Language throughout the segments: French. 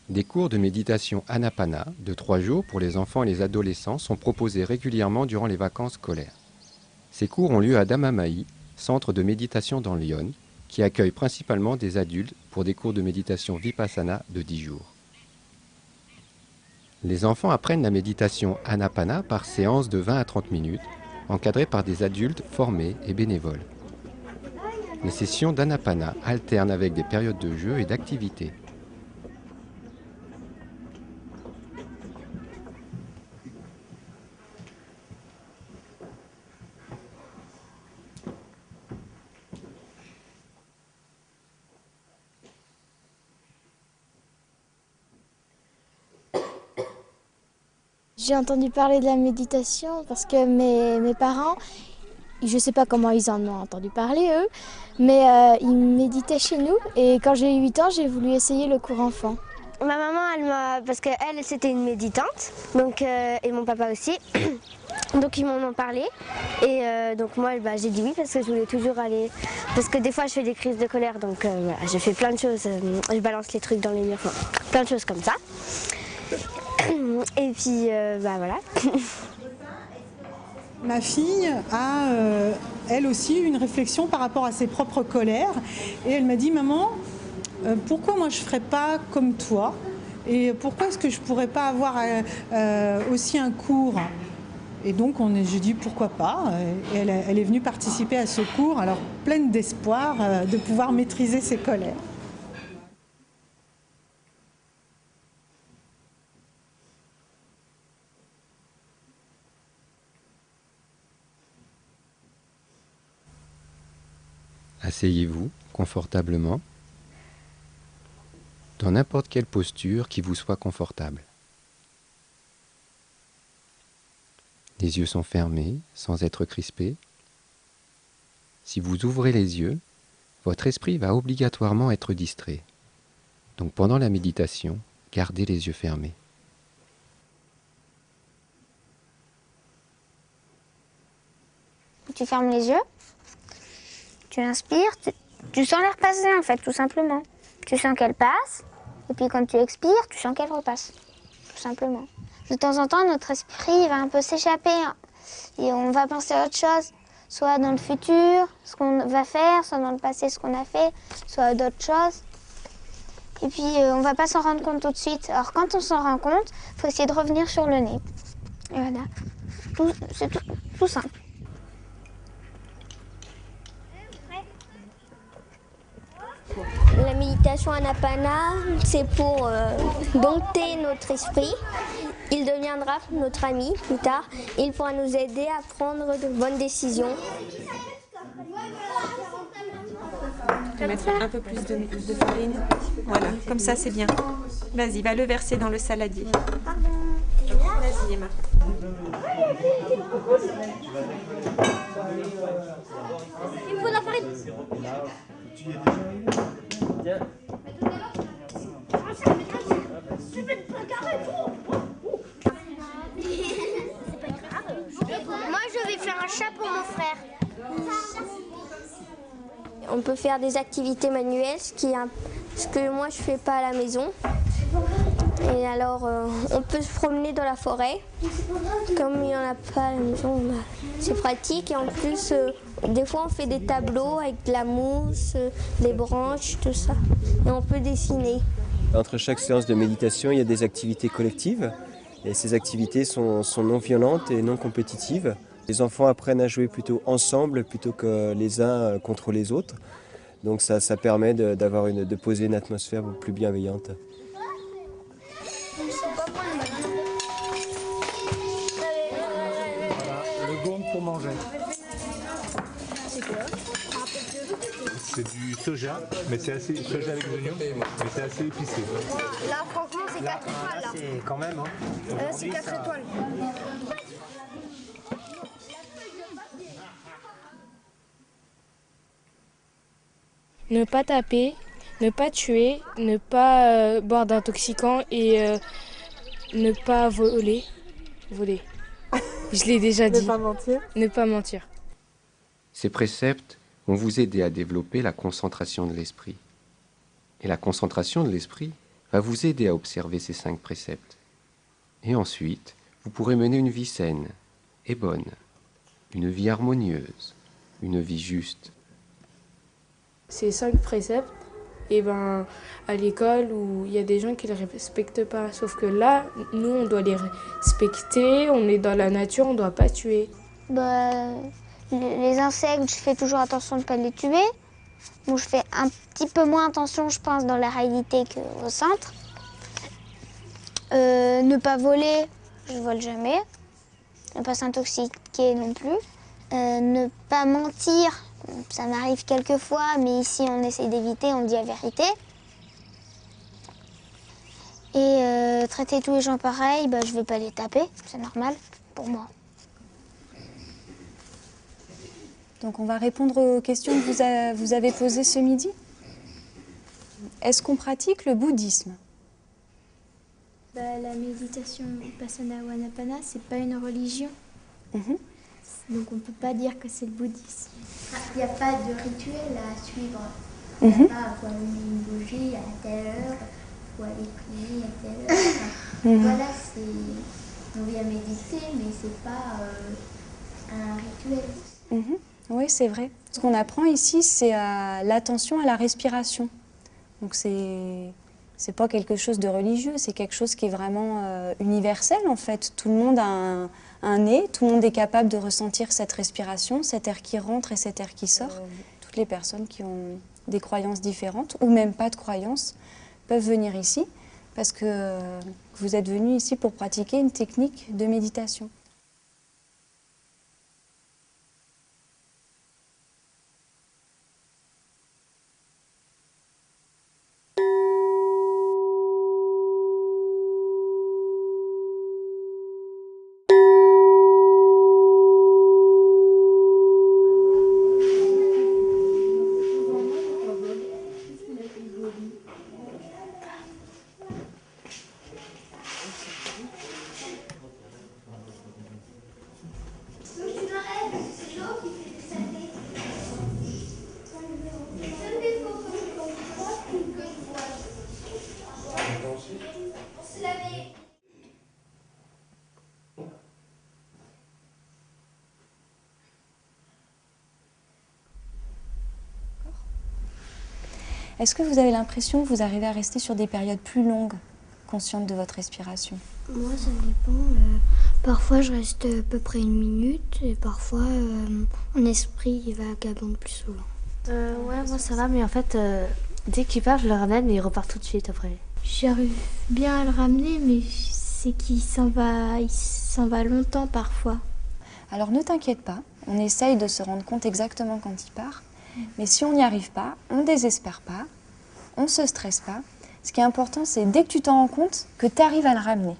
Des cours de méditation Anapana de 3 jours pour les enfants et les adolescents sont proposés régulièrement durant les vacances scolaires. Ces cours ont lieu à Damamaï, centre de méditation dans Lyon, qui accueille principalement des adultes pour des cours de méditation Vipassana de 10 jours. Les enfants apprennent la méditation Anapana par séance de 20 à 30 minutes, encadrées par des adultes formés et bénévoles. Les sessions d'Anapana alternent avec des périodes de jeu et d'activités. J'ai entendu parler de la méditation parce que mes parents, je ne sais pas comment ils en ont entendu parler eux, mais ils méditaient chez nous et quand j'ai eu 8 ans, j'ai voulu essayer le cours enfant. Ma maman, parce qu'elle c'était une méditante, donc, et mon papa aussi, donc ils m'en ont parlé. Et donc moi j'ai dit oui parce que je voulais toujours aller, parce que des fois je fais des crises de colère, donc voilà, je fais plein de choses, je balance les trucs dans les murs, enfin, plein de choses comme ça. Et puis voilà. Ma fille a elle aussi une réflexion par rapport à ses propres colères et elle m'a dit maman, pourquoi moi je ne ferais pas comme toi et pourquoi est-ce que je ne pourrais pas avoir aussi un cours? Et donc j'ai dit pourquoi pas, et elle est venue participer à ce cours, alors pleine d'espoir de pouvoir maîtriser ses colères. Asseyez-vous confortablement dans n'importe quelle posture qui vous soit confortable. Les yeux sont fermés sans être crispés. Si vous ouvrez les yeux, votre esprit va obligatoirement être distrait. Donc pendant la méditation, gardez les yeux fermés. Tu fermes les yeux, tu inspires, tu sens l'air passer en fait, tout simplement. Tu sens qu'elle passe, et puis quand tu expires, tu sens qu'elle repasse, tout simplement. De temps en temps, notre esprit va un peu s'échapper et on va penser à autre chose, soit dans le futur, ce qu'on va faire, soit dans le passé, ce qu'on a fait, soit à d'autres choses. Et puis on ne va pas s'en rendre compte tout de suite. Alors quand on s'en rend compte, il faut essayer de revenir sur le nez. Et voilà, c'est tout simple. La méditation Anapana, c'est pour dompter notre esprit. Il deviendra notre ami plus tard. Il pourra nous aider à prendre de bonnes décisions. Je vais mettre un peu plus de farine. Voilà, comme ça c'est bien. Vas-y, va le verser dans le saladier. Vas-y Emma. Il me faut de la farine. Moi je vais faire un chat pour mon frère. On peut faire des activités manuelles, ce que moi je fais pas à la maison. Et alors on peut se promener dans la forêt. Comme il n'y en a pas à la maison, c'est pratique. Et en plus, des fois on fait des tableaux avec de la mousse, des branches, tout ça. Et on peut dessiner. Entre chaque séance de méditation, il y a des activités collectives. Et ces activités sont non violentes et non compétitives. Les enfants apprennent à jouer plutôt ensemble plutôt que les uns contre les autres. Donc ça permet de poser une atmosphère plus bienveillante. Le gong pour manger. C'est quoi? C'est du soja, mais c'est assez soja avec oignons, mais c'est assez épicé. Là franchement c'est 4 étoiles. Là. C'est quand même, hein. C'est 4 étoiles. Ne pas taper, Ne pas tuer, ne pas boire d'intoxicants et ne pas voler. Voler. Je l'ai déjà dit. Ne pas mentir. Ne pas mentir. Ces préceptes vont vous aider à développer la concentration de l'esprit. Et la concentration de l'esprit va vous aider à observer ces 5 préceptes. Et ensuite, vous pourrez mener une vie saine et bonne, une vie harmonieuse, une vie juste. Ces 5 préceptes, et à l'école où il y a des gens qui ne les respectent pas. Sauf que là, nous, on doit les respecter, on est dans la nature, on ne doit pas tuer. Les insectes, je fais toujours attention de ne pas les tuer. Bon, je fais un petit peu moins attention, je pense, dans la réalité qu'au centre. Ne pas voler, je ne vole jamais. Ne pas s'intoxiquer non plus. Ne pas mentir, ça m'arrive quelquefois, mais ici on essaie d'éviter, on dit la vérité. Et traiter tous les gens pareil, je ne vais pas les taper, c'est normal pour moi. Donc on va répondre aux questions que vous avez posées ce midi. Est-ce qu'on pratique le bouddhisme? La méditation Vipassana ou Anapana, c'est pas une religion. Donc on peut pas dire que c'est le bouddhisme. Il n'y a pas de rituel à suivre. Il n'y a pas faut allumer une bougie à telle heure, faut aller prier à telle heure. Voilà, on vient méditer, mais c'est pas un rituel. Oui, c'est vrai. Ce qu'on apprend ici, c'est l'attention à la respiration. Donc c'est pas quelque chose de religieux, c'est quelque chose qui est vraiment universel en fait. Tout le monde a un nez, tout le monde est capable de ressentir cette respiration, cet air qui rentre et cet air qui sort. Toutes les personnes qui ont des croyances différentes ou même pas de croyances peuvent venir ici parce que vous êtes venus ici pour pratiquer une technique de méditation. Est-ce que vous avez l'impression que vous arrivez à rester sur des périodes plus longues, consciente de votre respiration? Moi, ça dépend. Parfois, je reste à peu près 1 minute et parfois, mon esprit il vagabonde plus souvent. Ouais, moi ça va, mais en fait, dès qu'il part, je le ramène et il repart tout de suite après. J'arrive bien à le ramener, mais c'est qu'il s'en va longtemps parfois. Alors ne t'inquiète pas, on essaye de se rendre compte exactement quand il part. Mais si on n'y arrive pas, on ne désespère pas, on ne se stresse pas. Ce qui est important, c'est dès que tu t'en rends compte, que tu arrives à le ramener.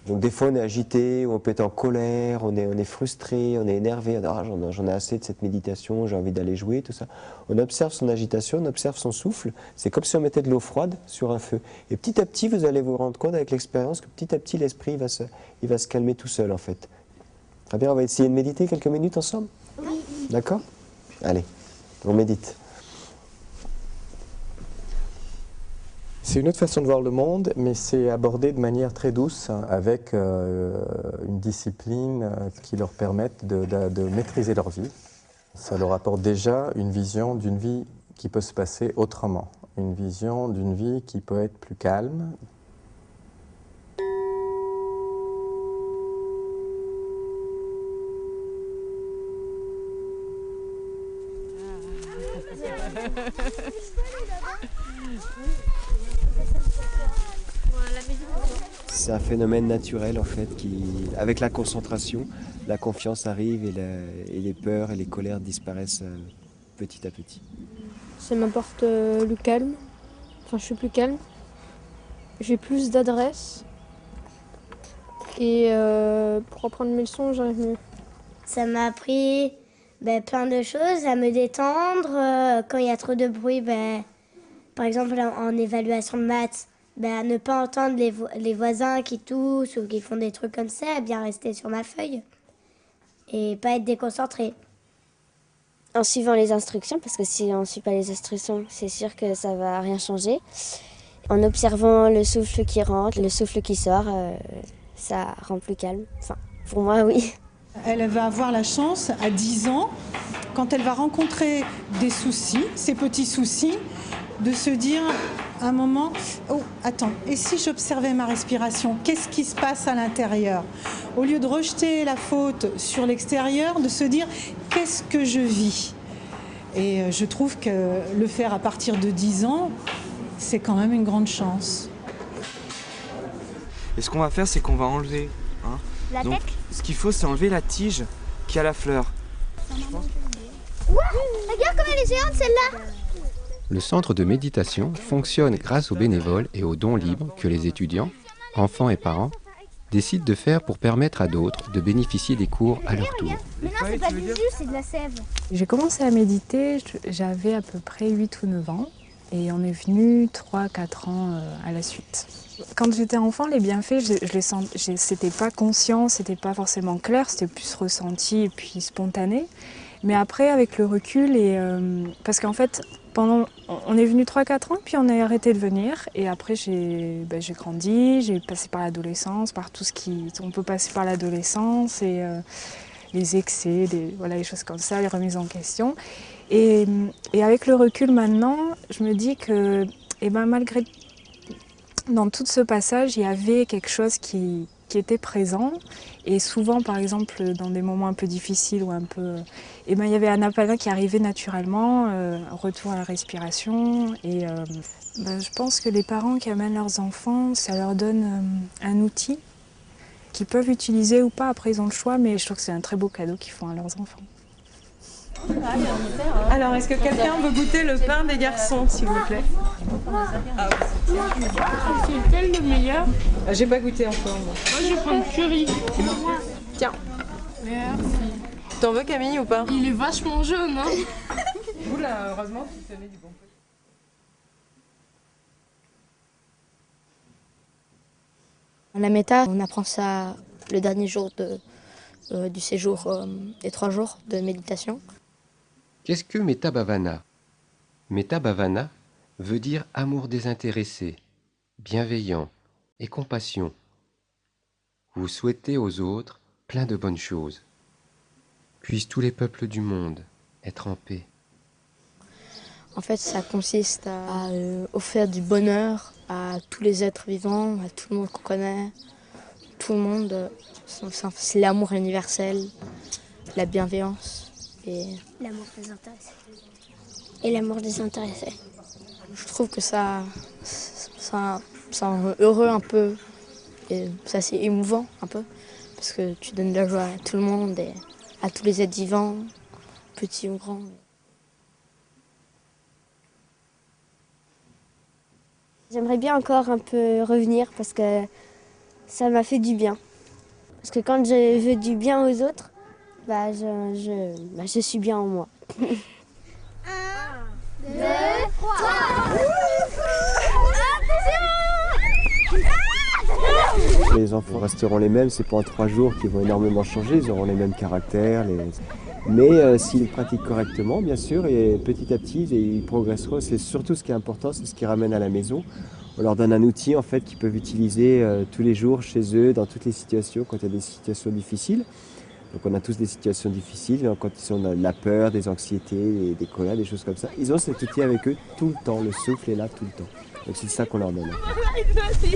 Donc des fois on est agité, on peut être en colère, on est frustré, on est énervé, j'en ai assez de cette méditation, j'ai envie d'aller jouer, tout ça. On observe son agitation, on observe son souffle, c'est comme si on mettait de l'eau froide sur un feu. Et petit à petit, vous allez vous rendre compte avec l'expérience que petit à petit, l'esprit il va se calmer tout seul en fait. Très bien, on va essayer de méditer quelques minutes ensemble? Oui. D'accord? Allez, on médite. C'est une autre façon de voir le monde, mais c'est abordé de manière très douce, avec une discipline qui leur permette de maîtriser leur vie. Ça leur apporte déjà une vision d'une vie qui peut se passer autrement, une vision d'une vie qui peut être plus calme. C'est un phénomène naturel en fait qui, avec la concentration, la confiance arrive et les peurs et les colères disparaissent petit à petit. Ça m'apporte le calme, enfin je suis plus calme, j'ai plus d'adresse et pour apprendre mes leçons j'arrive mieux. Ça m'a appris Plein de choses, à me détendre. Quand il y a trop de bruit, par exemple en évaluation de maths, à ne pas entendre les voisins qui toussent ou qui font des trucs comme ça, à bien rester sur ma feuille et pas être déconcentré. En suivant les instructions, parce que si on ne suit pas les instructions, c'est sûr que ça ne va rien changer. En observant le souffle qui rentre, le souffle qui sort, ça rend plus calme. Enfin, pour moi, oui. Elle va avoir la chance, à 10 ans, quand elle va rencontrer des soucis, ces petits soucis, de se dire à un moment, oh, attends, et si j'observais ma respiration, qu'est-ce qui se passe à l'intérieur? Au lieu de rejeter la faute sur l'extérieur, de se dire, qu'est-ce que je vis? Et je trouve que le faire à partir de 10 ans, c'est quand même une grande chance. Et ce qu'on va faire, c'est qu'on va enlever. La Donc, tête. ce qu'il faut, c'est enlever la tige qui a la fleur. Wow, regarde comme elle est géante celle-là. Le centre de méditation fonctionne grâce aux bénévoles et aux dons libres que les étudiants, enfants et parents, décident de faire pour permettre à d'autres de bénéficier des cours à leur tour. Mais non, c'est pas du jus, c'est de la sève. J'ai commencé à méditer, j'avais à peu près 8 ou 9 ans et on est venu 3-4 ans à la suite. Quand j'étais enfant, les bienfaits, c'était pas conscient, c'était pas forcément clair, c'était plus ressenti et puis spontané. Mais après, avec le recul, parce qu'en fait, on est venu 3-4 ans, puis on a arrêté de venir. Et après, j'ai grandi, j'ai passé par l'adolescence, par tout ce on peut passer par l'adolescence, et les excès, les choses comme ça, les remises en question. Et avec le recul maintenant, je me dis que malgré dans tout ce passage, il y avait quelque chose qui était présent. Et souvent, par exemple, dans des moments un peu difficiles ou un peu... il y avait Anapana qui arrivait naturellement, retour à la respiration. Et je pense que les parents qui amènent leurs enfants, ça leur donne un outil qu'ils peuvent utiliser ou pas. Après, ils ont le choix, mais je trouve que c'est un très beau cadeau qu'ils font à leurs enfants. Alors, est-ce que quelqu'un veut goûter le pain des garçons, s'il vous plaît? C'est lequel le meilleur? J'ai pas goûté encore. Moi, je vais prendre curry. Tiens. Merci. T'en veux, Camille, ou pas? Il est vachement jaune, hein? Oula, heureusement que tu te mets du bon côté. La méta, on apprend ça le dernier jour du séjour des 3 jours de méditation. Qu'est-ce que Metta Bhavana? Metta Bhavana veut dire amour désintéressé, bienveillant et compassion. Vous souhaitez aux autres plein de bonnes choses. Puissent tous les peuples du monde être en paix. En fait, ça consiste à offrir du bonheur à tous les êtres vivants, à tout le monde qu'on connaît. Tout le monde, c'est l'amour universel, la bienveillance et l'amour désintéressé. Et l'amour désintéressé. Je trouve que ça rend heureux un peu et ça c'est émouvant un peu parce que tu donnes de la joie à tout le monde et à tous les êtres vivants, petits ou grands. J'aimerais bien encore un peu revenir parce que ça m'a fait du bien. Parce que quand je veux du bien aux autres, je suis bien en moi. 1, 2, 3. Les enfants resteront les mêmes, c'est pas en 3 jours qu'ils vont énormément changer, ils auront les mêmes caractères. Mais s'ils pratiquent correctement, bien sûr, et petit à petit, ils progresseront. C'est surtout ce qui est important, c'est ce qu'ils ramènent à la maison. On leur donne un outil en fait qu'ils peuvent utiliser tous les jours chez eux, dans toutes les situations, quand il y a des situations difficiles. Donc on a tous des situations difficiles, quand ils sont dans la peur, des anxiétés, des colères, des choses comme ça. Ils ont cet outil avec eux tout le temps, le souffle est là tout le temps. Donc c'est ça qu'on leur donne. Vas-y.